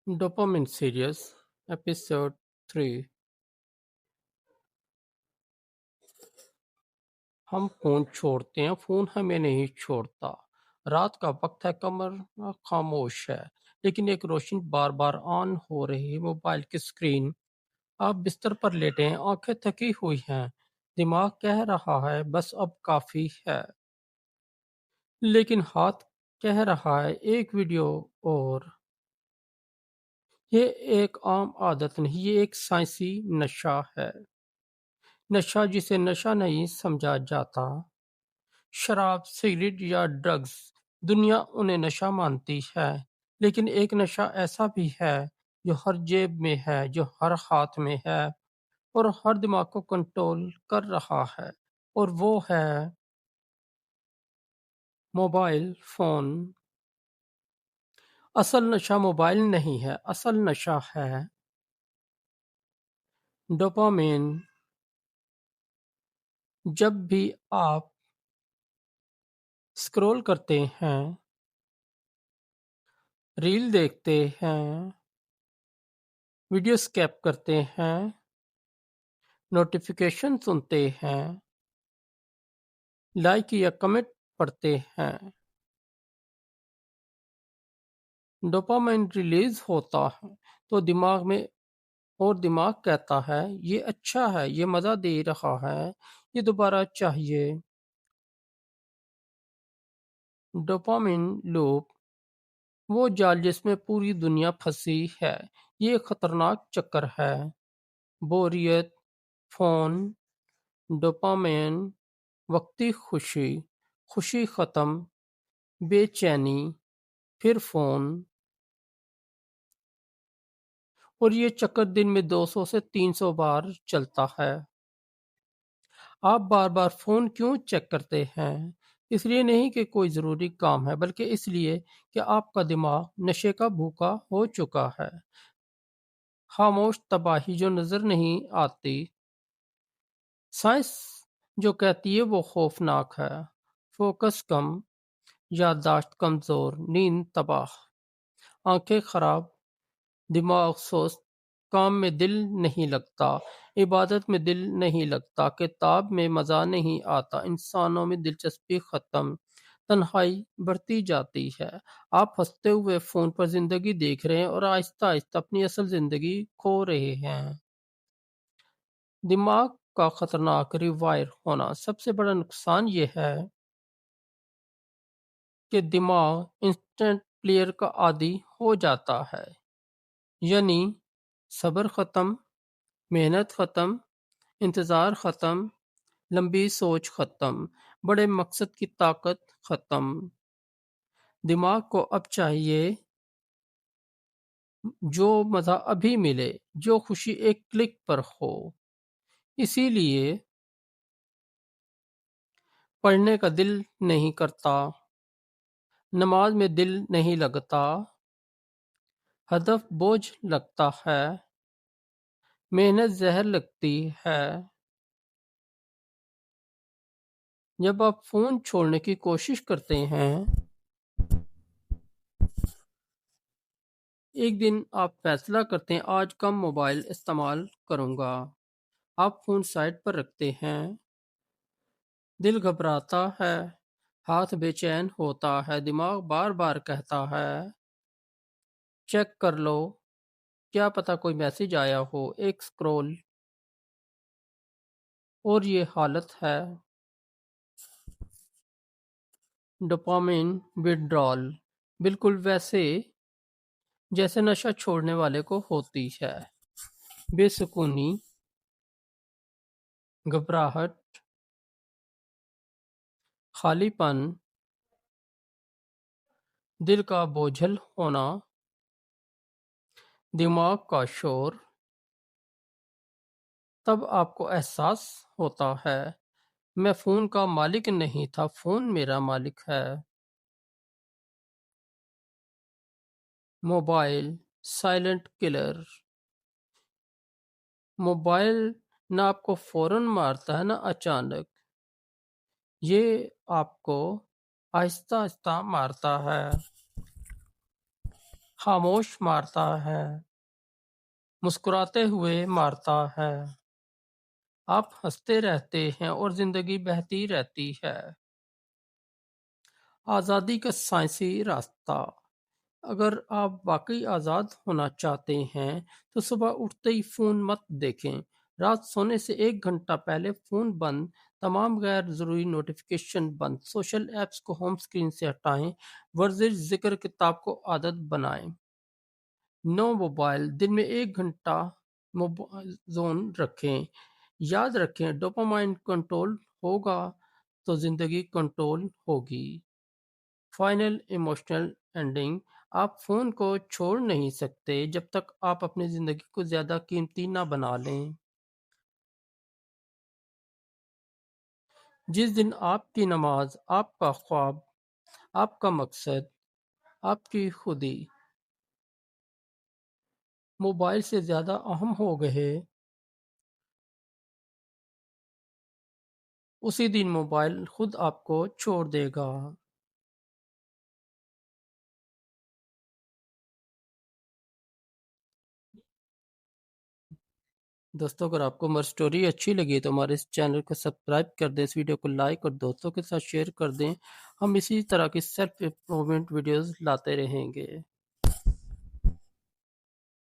Dopamine series episode 3। हम phone छोड़ते हैं, फोन हमें नहीं छोड़ता। रात का वक्त है, कमरा खामोश है, लेकिन एक रोशनी बार बार ऑन हो रही है, मोबाइल की स्क्रीन। आप बिस्तर पर लेटे हैं, आंखें थकी हुई हैं, दिमाग कह रहा है बस अब काफी है, लेकिन हाथ कह रहा है एक वीडियो और। ये एक आम आदत नहीं, ये एक साइंसी नशा है। नशा जिसे नशा नहीं समझा जाता, शराब, सिगरेट या ड्रग्स, दुनिया उन्हें नशा मानती है। लेकिन एक नशा ऐसा भी है जो हर जेब में है, जो हर हाथ में है और हर दिमाग को कंट्रोल कर रहा है, और वो है मोबाइल फोन। असल नशा मोबाइल नहीं है, असल नशा है डोपामिन। जब भी आप स्क्रॉल करते हैं, रील देखते हैं, वीडियो स्कैप करते हैं, नोटिफिकेशन सुनते हैं, लाइक या कमेंट पढ़ते हैं, डोपामाइन रिलीज होता है तो दिमाग में, और दिमाग कहता है ये अच्छा है, ये मजा दे रहा है, ये दोबारा चाहिए। डोपामिन लूप, वो जाल जिसमें पूरी दुनिया फंसी है। ये खतरनाक चक्कर है। बोरियत, फोन, डोपामिन, वक्ती खुशी, खुशी खत्म, बेचैनी, फिर फोन। और ये चक्कर दिन में 200 से 300 बार चलता है। आप बार बार फोन क्यों चेक करते हैं? इसलिए नहीं कि कोई जरूरी काम है, बल्कि इसलिए कि आपका दिमाग नशे का भूखा हो चुका है। खामोश तबाही जो नजर नहीं आती, साइंस जो कहती है वो खौफनाक है। फोकस कम, याददाश्त कमजोर, नींद तबाह, आंखें खराब, दिमाग सुस्त, काम में दिल नहीं लगता, इबादत में दिल नहीं लगता, किताब में मजा नहीं आता, इंसानों में दिलचस्पी खत्म, तन्हाई बढ़ती जाती है। आप हंसते हुए फोन पर जिंदगी देख रहे हैं और आहिस्ता आहिस्ता अपनी असल जिंदगी खो रहे हैं। दिमाग का खतरनाक रिवायर होना, सबसे बड़ा नुकसान ये है कि दिमाग इंस्टेंट प्लेयर का आदी हो जाता है। यानी सब्र खत्म, मेहनत खत्म, इंतजार खत्म, लंबी सोच खत्म, बड़े मकसद की ताकत खत्म। दिमाग को अब चाहिए जो मजा अभी मिले, जो खुशी एक क्लिक पर हो। इसीलिए पढ़ने का दिल नहीं करता, नमाज में दिल नहीं लगता, हदफ बोझ लगता है, मेहनत जहर लगती है। जब आप फोन छोड़ने की कोशिश करते हैं, एक दिन आप फैसला करते हैं आज कम मोबाइल इस्तेमाल करूंगा। आप फोन साइड पर रखते हैं, दिल घबराता है, हाथ बेचैन होता है, दिमाग बार बार कहता है चेक कर लो, क्या पता कोई मैसेज आया हो, एक स्क्रॉल। और ये हालत है डोपामिन विड्रॉल, बिल्कुल वैसे जैसे नशा छोड़ने वाले को होती है। बेसुकूनी, घबराहट, खालीपन, दिल का बोझल होना, दिमाग का शोर। तब आपको एहसास होता है मैं फोन का मालिक नहीं था, फोन मेरा मालिक है। मोबाइल साइलेंट किलर, मोबाइल ना आपको फौरन मारता है ना अचानक, ये आपको आहिस्ता आहिस्ता मारता है। खामोश मारता है, मुस्कुराते हुए मारता है। आप हंसते रहते हैं और जिंदगी बहती रहती है। आज़ादी का साइंसी रास्ता। अगर आप वाकई आज़ाद होना चाहते हैं तो सुबह उठते ही फ़ोन मत देखें। रात सोने से 1 घंटा पहले फ़ोन बंद, तमाम गैर ज़रूरी नोटिफिकेशन बंद, सोशल ऐप्स को होम स्क्रीन से हटाएं, वर्जिश, ज़िक्र, किताब को आदत बनाएं। नो मोबाइल, दिन में 1 घंटा मोबाइल जोन रखें। याद रखें, डोपामाइन कंट्रोल होगा तो ज़िंदगी कंट्रोल होगी। Final emotional ending. आप फ़ोन को छोड़ नहीं सकते जब तक आप अपनी ज़िंदगी को ज़्यादा कीमती ना बना लें। जिस दिन आपकी नमाज, आपका ख्वाब, आपका मकसद, आपकी खुदी मोबाइल से ज़्यादा अहम हो गए, उसी दिन मोबाइल खुद आपको छोड़ देगा। दोस्तों, अगर आपको हमारी स्टोरी अच्छी लगी तो हमारे इस चैनल को सब्सक्राइब कर दें, इस वीडियो को लाइक और दोस्तों के साथ शेयर कर दें। हम इसी तरह की सेल्फ इम्प्रूवमेंट वीडियोस लाते रहेंगे।